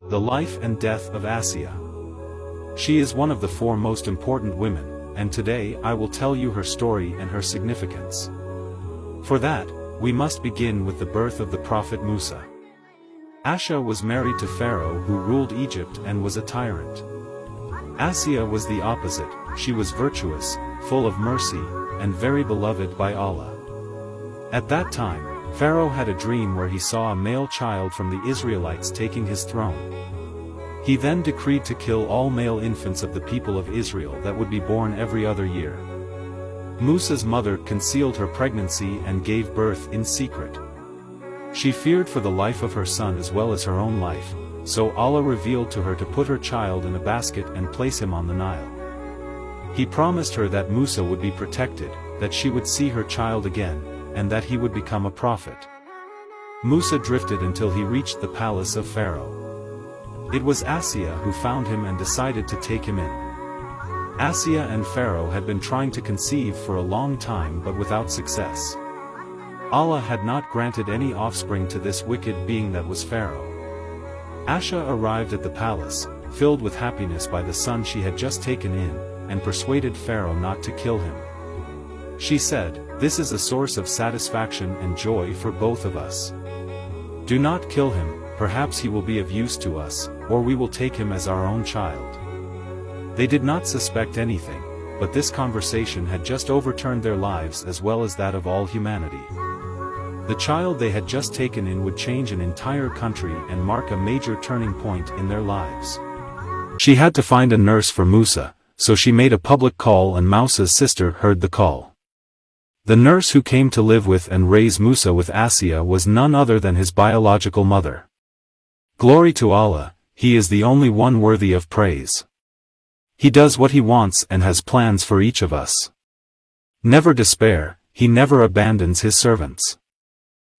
The life and death of Assia. She is one of the 4 most important women, and today I will tell you her story and her significance. For that, we must begin with the birth of the prophet Musa. Assia was married to Pharaoh, who ruled Egypt and was a tyrant. Assia was the opposite. She was virtuous, full of mercy, and very beloved by Allah. At that time, Pharaoh had a dream where he saw a male child from the Israelites taking his throne. He then decreed to kill all male infants of the people of Israel that would be born every other year. Musa's mother concealed her pregnancy and gave birth in secret. She feared for the life of her son as well as her own life, so Allah revealed to her to put her child in a basket and place him on the Nile. He promised her that Musa would be protected, that she would see her child again, and that he would become a prophet. Musa drifted until he reached the palace of Pharaoh. It was Assia who found him and decided to take him in. Assia and Pharaoh had been trying to conceive for a long time but without success. Allah had not granted any offspring to this wicked being that was Pharaoh. Assia arrived at the palace, filled with happiness by the son she had just taken in, and persuaded Pharaoh not to kill him. She said, "This is a source of satisfaction and joy for both of us. Do not kill him, perhaps he will be of use to us, or we will take him as our own child." They did not suspect anything, but this conversation had just overturned their lives as well as that of all humanity. The child they had just taken in would change an entire country and mark a major turning point in their lives. She had to find a nurse for Musa, so she made a public call and Musa's sister heard the call. The nurse who came to live with and raise Musa with Assia was none other than his biological mother. Glory to Allah, He is the only one worthy of praise. He does what He wants and has plans for each of us. Never despair, He never abandons His servants.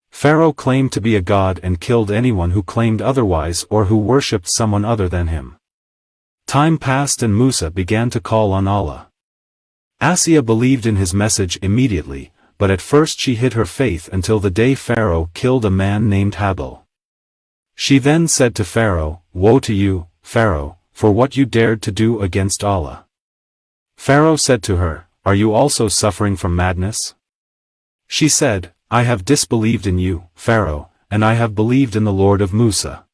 Pharaoh claimed to be a god and killed anyone who claimed otherwise or who worshipped someone other than him. Time passed and Musa began to call on Allah. Assia believed in his message immediately, but at first she hid her faith until the day Pharaoh killed a man named Habil. She then said to Pharaoh, "Woe to you, Pharaoh, for what you dared to do against Allah." Pharaoh said to her, "Are you also suffering from madness?" She said, "I have disbelieved in you, Pharaoh, and I have believed in the Lord of Musa."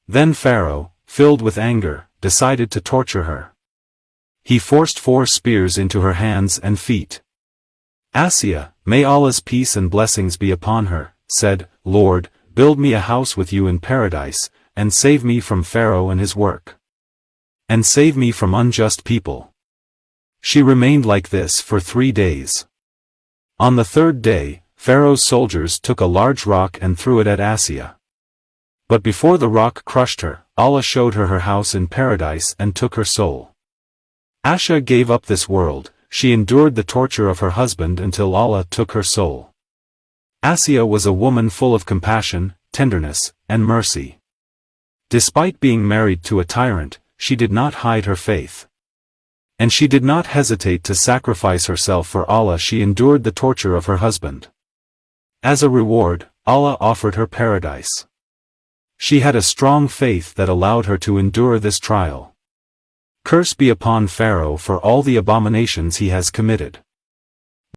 Then Pharaoh, filled with anger, decided to torture her. He forced 4 spears into her hands and feet. Assia, may Allah's peace and blessings be upon her, said, "Lord, build me a house with you in paradise, and save me from Pharaoh and his work. And save me from unjust people." She remained like this for 3 days. On the 3rd day, Pharaoh's soldiers took a large rock and threw it at Assia. But before the rock crushed her, Allah showed her her house in paradise and took her soul. Assia gave up this world, she endured the torture of her husband until Allah took her soul. Assia was a woman full of compassion, tenderness, and mercy. Despite being married to a tyrant, she did not hide her faith. And she did not hesitate to sacrifice herself for Allah. She endured the torture of her husband. As a reward, Allah offered her paradise. She had a strong faith that allowed her to endure this trial. Curse be upon Pharaoh for all the abominations he has committed.